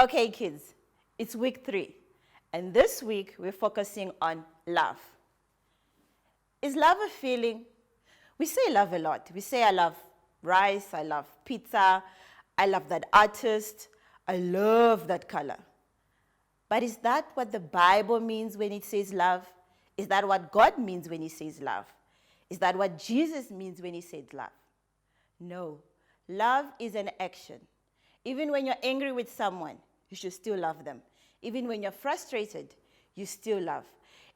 Okay, kids, it's week 3, and this week we're focusing on love. Is love a feeling? We say love a lot. We say I love rice, I love pizza, I love that artist, I love that color. But is that what the Bible means when it says love? Is that what God means when he says love? Is that what Jesus means when he says love? No. Love is an action. Even when you're angry with someone, you should still love them. Even when you're frustrated, you still love.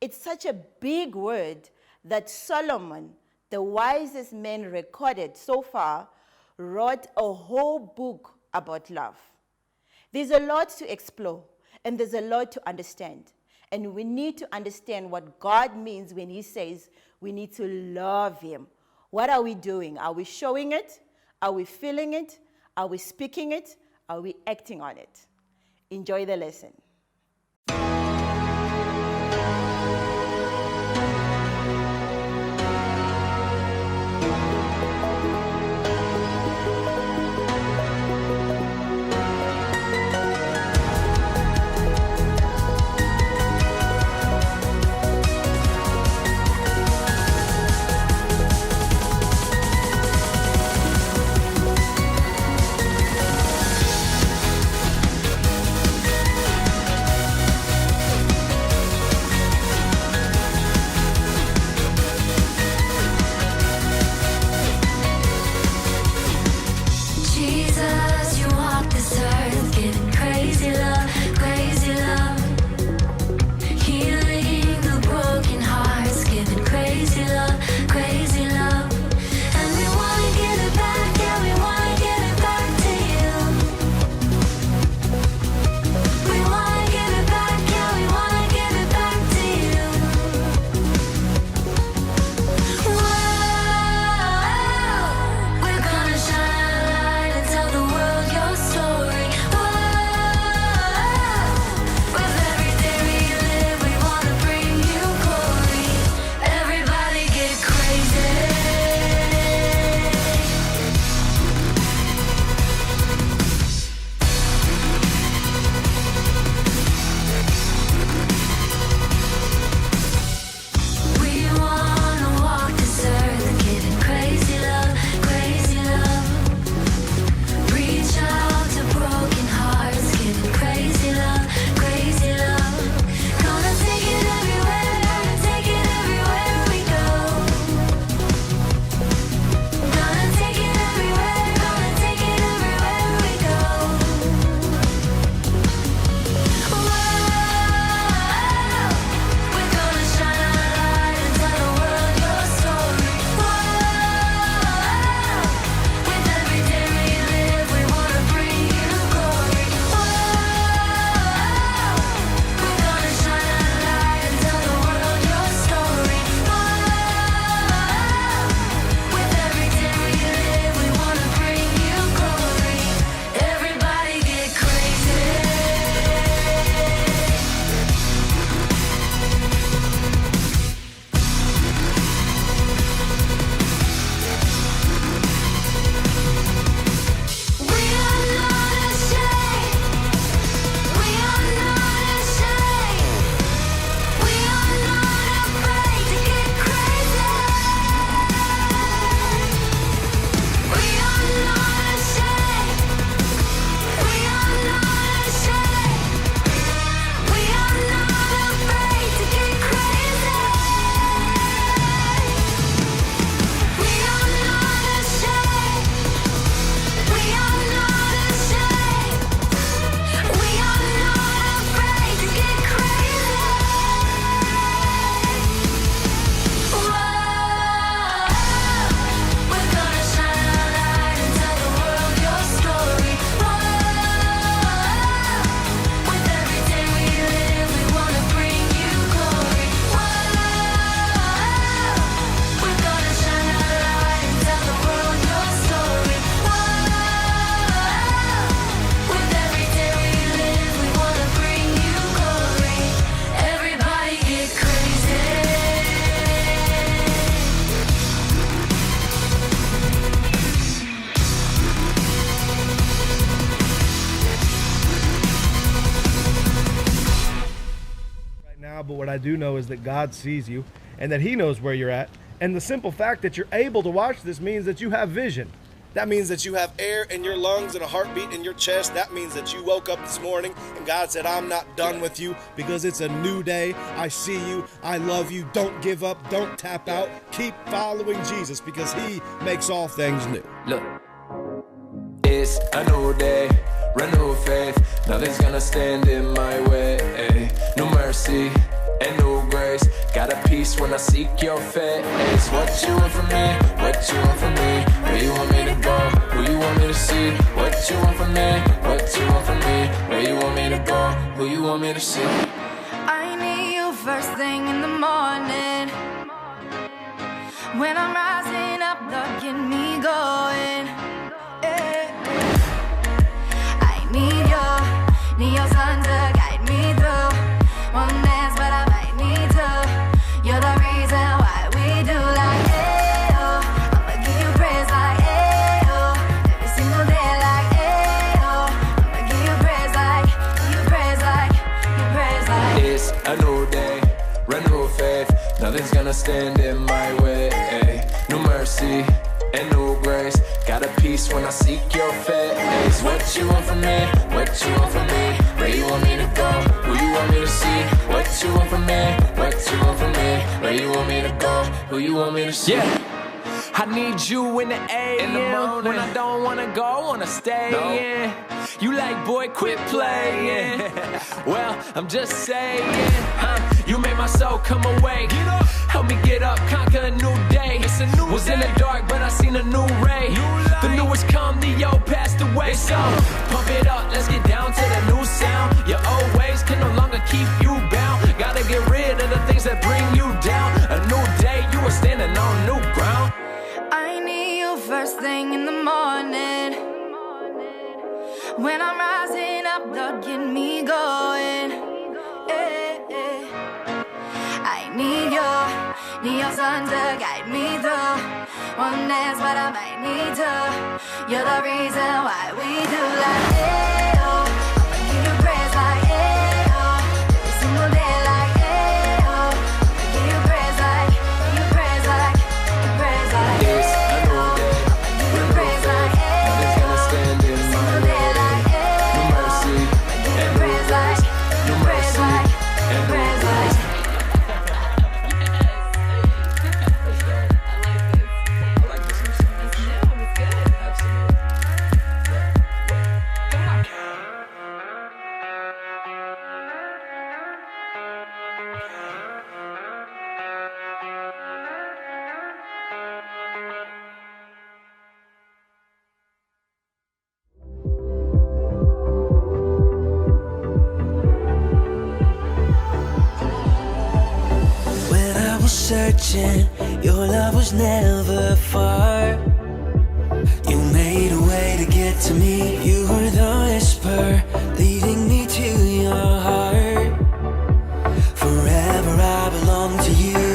It's such a big word that Solomon, the wisest man recorded so far, wrote a whole book about love. There's a lot to explore, and there's a lot to understand. And we need to understand what God means when he says we need to love him. What are we doing? Are we showing it? Are we feeling it? Are we speaking it? Are we acting on it? Enjoy the lesson. I do know is that God sees you and that He knows where you're at. And the simple fact that you're able to watch this means that you have vision. That means that you have air in your lungs and a heartbeat in your chest. That means that you woke up this morning and God said, I'm not done with you because it's a new day. I see you. I love you. Don't give up. Don't tap out. Keep following Jesus because He makes all things new. Look, it's a new day, renewed faith. Nothing's gonna stand in my way. New mercy and new grace. Got a peace when I seek your face. What you want from me? What you want from me? Where you want me to go? Who you want me to see? What you want from me? What you want from me? Where you want me to go? Who you want me to see? I need you first thing in the morning. When I'm rising up, Lord, get me going. I need your sun to guide me through. Won't dance, but I might need to. You're the reason why we do like, oh. I'ma give you praise like, oh. Every single day like, oh. I'ma give you praise like, It's a new day, renewed faith. Nothing's gonna stand in my way. New mercy and new grace. Got a peace when I seek your face. What you want from me? What you want from me? Where you want me to go? Who you want me to see? What you want from me? What you want from me? Where you want me to go? Who you want me to see? Yeah. I need you in the AM. In the morning. When I don't wanna go, wanna stay in. You like, boy, quit playing. Well, I'm just saying, you made my soul come awake. Help me get up, conquer a new day. Was in the dark, but I seen a new ray. The newest come, the old passed away. So pump it up, let's get down to the new sound. Your old ways can no longer keep you bound. Gotta get rid of the things that bring you down. A new day, you are standing on new ground. I need you first thing in the morning. When I'm rising up, Lord, get me going. I need your sun to guide me through. Won't dance, but I might need to. You're the reason why we do like, oh. I'ma give you praise like, oh. Every single day like, oh. I'ma give you praise like, It's a new day, renewed faith. Nothing's gonna stand in my way. New mercy and new grace. New mercy and new grace. When I was searching, your love was never far. You made a way to get to me. You were the whisper leading me to your heart. Forever I belong to you.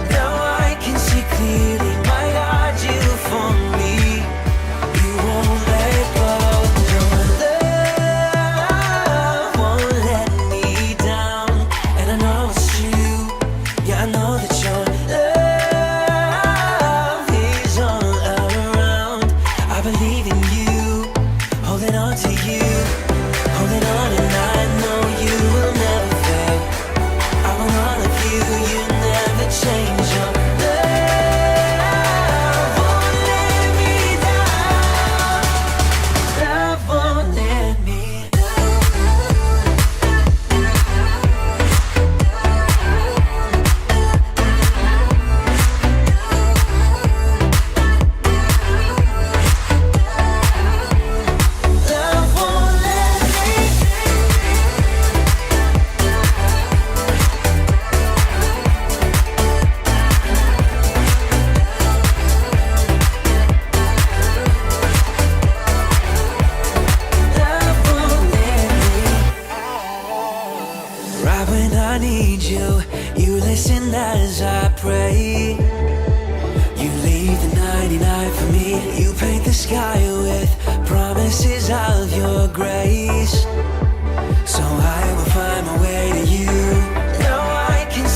Now I can see clearly, my God, you for me. You won't let go. Your love won't let me down. And I know it's true. Yeah, I know that your love is all around. I believe in you, holding on to you, holding on, and I know you will never fail. I want all of you, you never change. Your love won't let me down. Love won't let me Love won't let Love won't let me. Right when I need you, you listen as I pray. You leave the 99 for me. You paint the sky with promises of your grace. So I will find my way to you. Now I can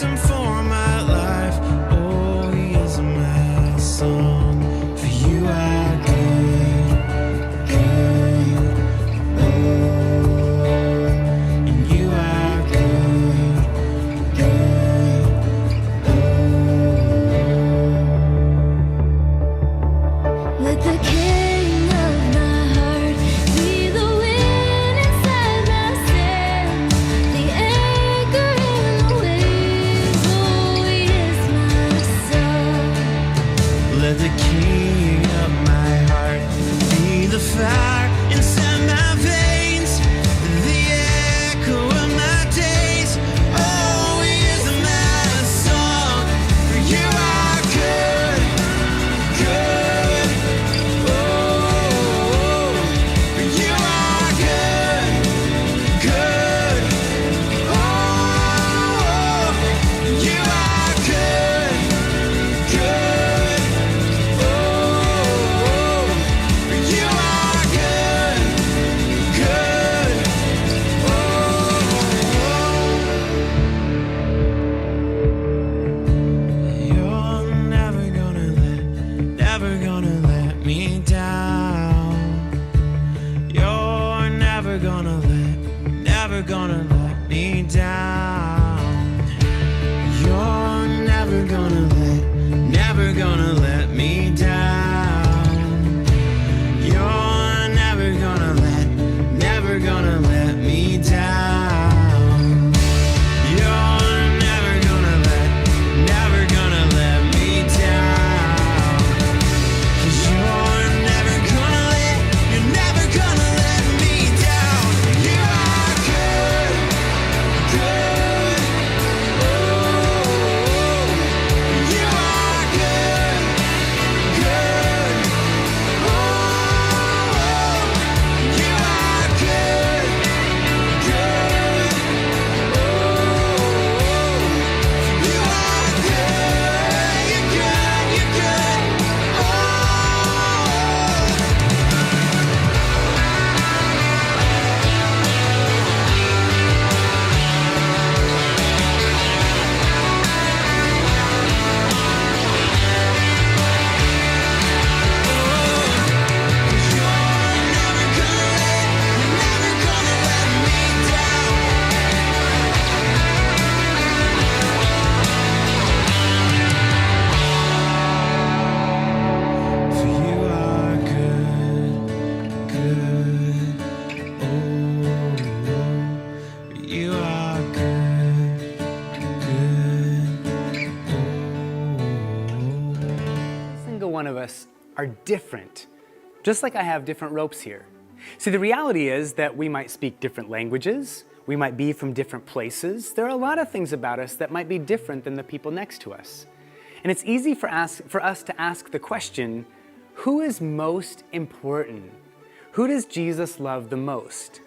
reason for my life. Oh, he is my song. For you are good, good. Oh, and you are good, good. Let the king of my heart be the wind inside my sails, the anchor in the waves. Oh, he is my song. Let the king of my heart be the fire inside my veins, the echo of my days. Oh, he is my song. For you are good, good. Oh, for you are good, good. Oh, you are good, good. Oh, for you are good, good. You're never gonna let me down. You're never gonna let me down. You're never gonna let me down. You're never gonna let me down. You're never gonna let me down. 'Cause you're never gonna let me down. You are good, good. Oh, you are good, good. Oh, you are good, good. Oh, you are good, you're good, you're good. Oh. For you are good, good. Oh, you are good, good. Oh. Single one of us are different, just like I have different ropes here. See, the reality is that we might speak different languages, we might be from different places. There are a lot of things about us that might be different than the people next to us. And it's easy for us to ask the question, who is most important? Who does Jesus love the most?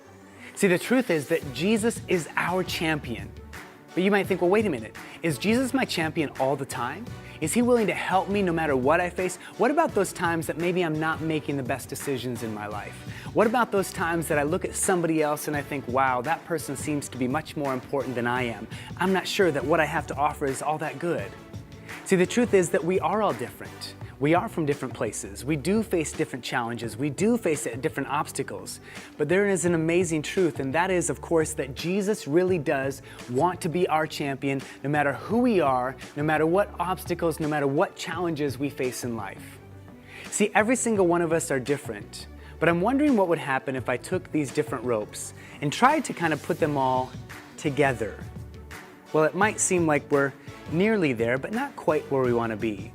See, the truth is that Jesus is our champion. But you might think, well, wait a minute. Is Jesus my champion all the time? Is he willing to help me no matter what I face? What about those times that maybe I'm not making the best decisions in my life? What about those times that I look at somebody else and I think, wow, that person seems to be much more important than I am. I'm not sure that what I have to offer is all that good. See, the truth is that we are all different. We are from different places. We do face different challenges. We do face different obstacles. But there is an amazing truth, and that is, of course, that Jesus really does want to be our champion no matter who we are, no matter what obstacles, no matter what challenges we face in life. See, every single one of us are different, but I'm wondering what would happen if I took these different ropes and tried to kind of put them all together. Well, it might seem like we're nearly there, but not quite where we want to be.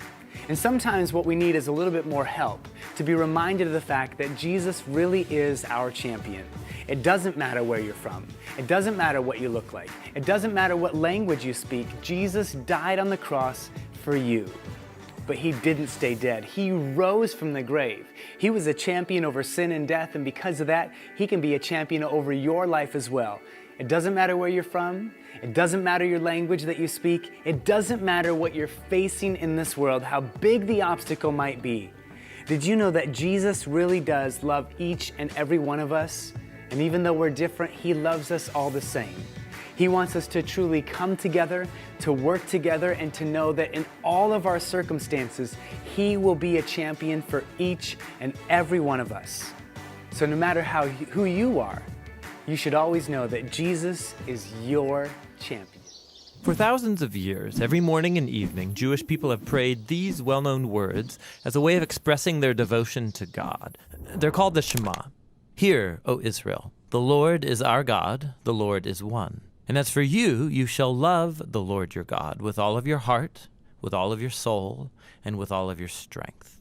And sometimes what we need is a little bit more help to be reminded of the fact that Jesus really is our champion. It doesn't matter where you're from. It doesn't matter what you look like. It doesn't matter what language you speak. Jesus died on the cross for you. But he didn't stay dead. He rose from the grave. He was a champion over sin and death, and because of that, he can be a champion over your life as well. It doesn't matter where you're from. It doesn't matter your language that you speak. It doesn't matter what you're facing in this world, how big the obstacle might be. Did you know that Jesus really does love each and every one of us? And even though we're different, he loves us all the same. He wants us to truly come together, to work together, and to know that in all of our circumstances, He will be a champion for each and every one of us. So no matter who you are, you should always know that Jesus is your champion. For thousands of years, every morning and evening, Jewish people have prayed these well-known words as a way of expressing their devotion to God. They're called the Shema. Hear, O Israel, the Lord is our God, the Lord is one. And as for you, you shall love the Lord your God with all of your heart, with all of your soul, and with all of your strength.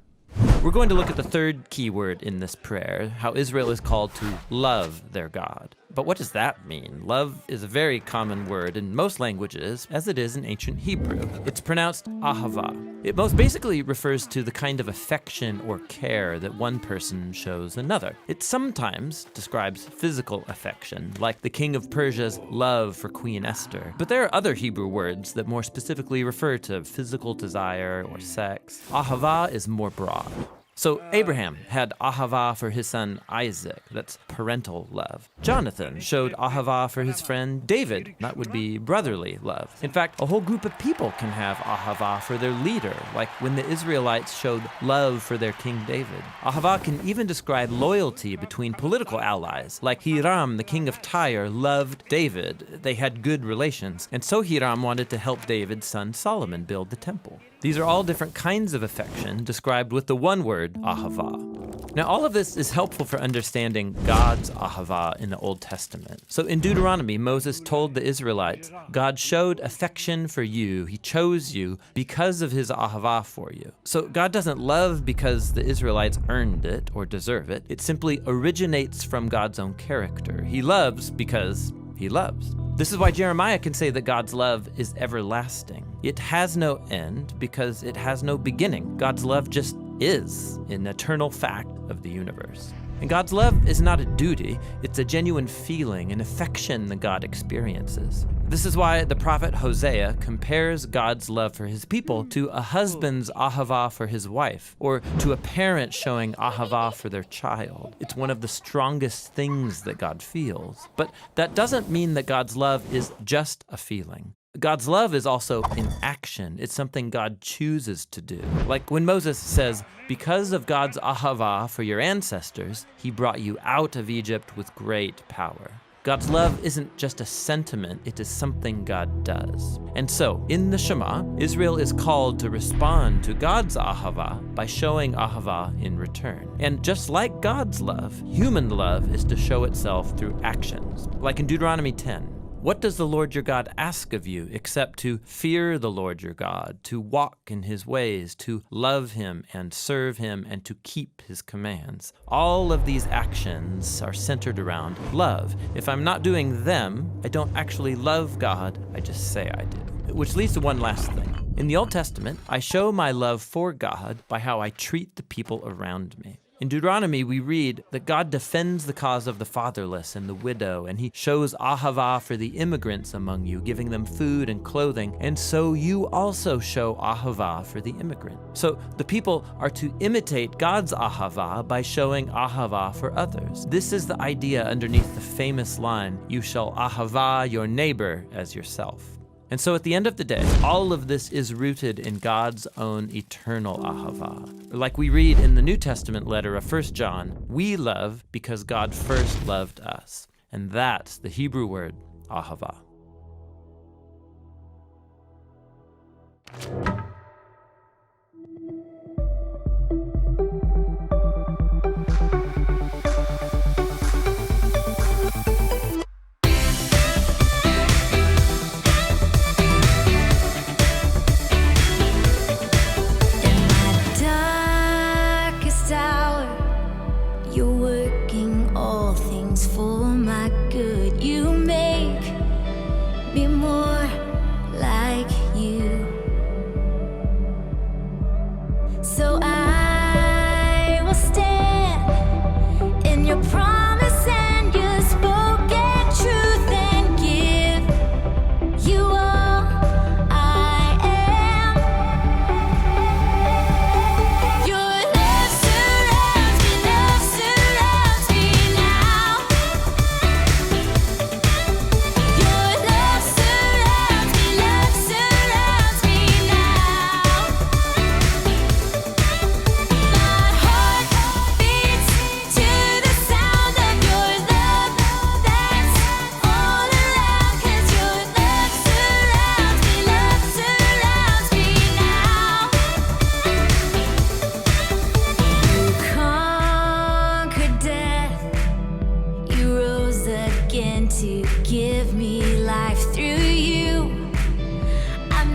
We're going to look at the third key word in this prayer, how Israel is called to love their God. But what does that mean? Love is a very common word in most languages, as it is in ancient Hebrew. It's pronounced ahava. It most basically refers to the kind of affection or care that one person shows another. It sometimes describes physical affection, like the king of Persia's love for Queen Esther. But there are other Hebrew words that more specifically refer to physical desire or sex. Ahava is more broad. So Abraham had ahava for his son Isaac, that's parental love. Jonathan showed ahava for his friend David, that would be brotherly love. In fact, a whole group of people can have ahava for their leader, like when the Israelites showed love for their King David. Ahava can even describe loyalty between political allies, like Hiram, the king of Tyre, loved David. They had good relations, and so Hiram wanted to help David's son Solomon build the temple. These are all different kinds of affection described with the one word, ahava. Now, all of this is helpful for understanding God's ahava in the Old Testament. So in Deuteronomy, Moses told the Israelites, God showed affection for you. He chose you because of his ahava for you. So God doesn't love because the Israelites earned it or deserve it. It simply originates from God's own character. He loves because he loves. This is why Jeremiah can say that God's love is everlasting. It has no end because it has no beginning. God's love just is an eternal fact of the universe. And God's love is not a duty, it's a genuine feeling, an affection that God experiences. This is why the prophet Hosea compares God's love for his people to a husband's ahava for his wife, or to a parent showing ahava for their child. It's one of the strongest things that God feels. But that doesn't mean that God's love is just a feeling. God's love is also in action. It's something God chooses to do. Like when Moses says, because of God's ahava for your ancestors, he brought you out of Egypt with great power. God's love isn't just a sentiment, it is something God does. And so, in the Shema, Israel is called to respond to God's ahava by showing ahava in return. And just like God's love, human love is to show itself through actions. Like in Deuteronomy 10. What does the Lord your God ask of you except to fear the Lord your God, to walk in his ways, to love him and serve him, and to keep his commands? All of these actions are centered around love. If I'm not doing them, I don't actually love God, I just say I do. Which leads to one last thing. In the Old Testament, I show my love for God by how I treat the people around me. In Deuteronomy, we read that God defends the cause of the fatherless and the widow, and he shows ahava for the immigrants among you, giving them food and clothing, and so you also show ahava for the immigrant. So the people are to imitate God's ahava by showing ahava for others. This is the idea underneath the famous line, you shall ahava your neighbor as yourself. And so at the end of the day, all of this is rooted in God's own eternal ahava. Like we read in the New Testament letter of 1 John, we love because God first loved us. And that's the Hebrew word ahava.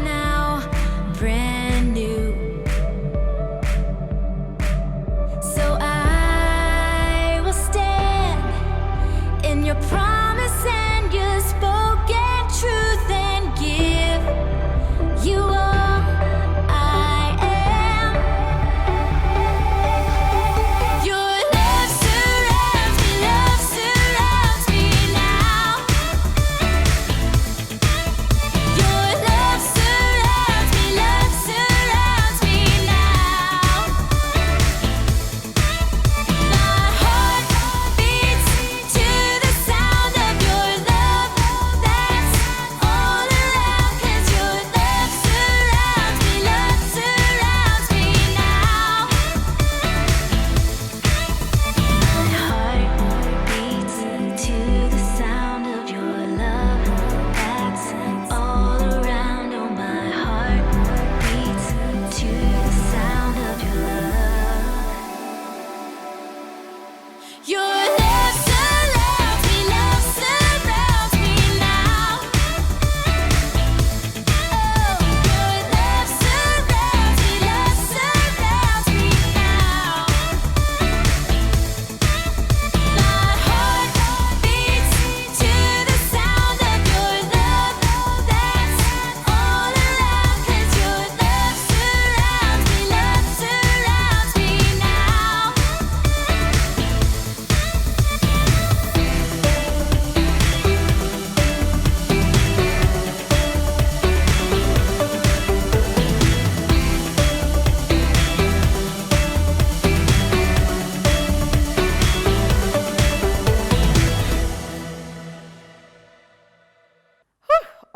now, brand new. So I will stand in your promise and your spoken truth and give you all I am. Your love surrounds me now. Your love surrounds me now. My heart beats to the sound of your love. That's all around, 'cause your love surrounds me now. My heart beats to the sound of your love. That's all around. Oh, my heart beats to the sound of your love. Your love surrounds me now. Oh, your love surrounds me now. My heart beats to the sound of your love. That's all around, 'cause your love surrounds me now.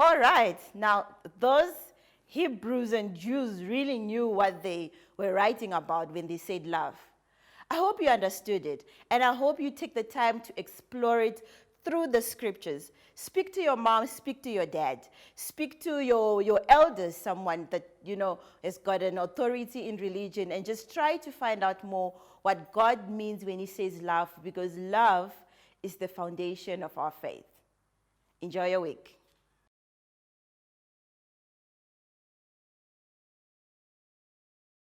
All right. Now, those Hebrews and Jews really knew what they were writing about when they said love. I hope you understood it, and I hope you take the time to explore it through the scriptures. Speak to your mom, speak to your dad, speak to your elders, someone that you know has got an authority in religion, and just try to find out more what God means when he says love, because love is the foundation of our faith. Enjoy your week.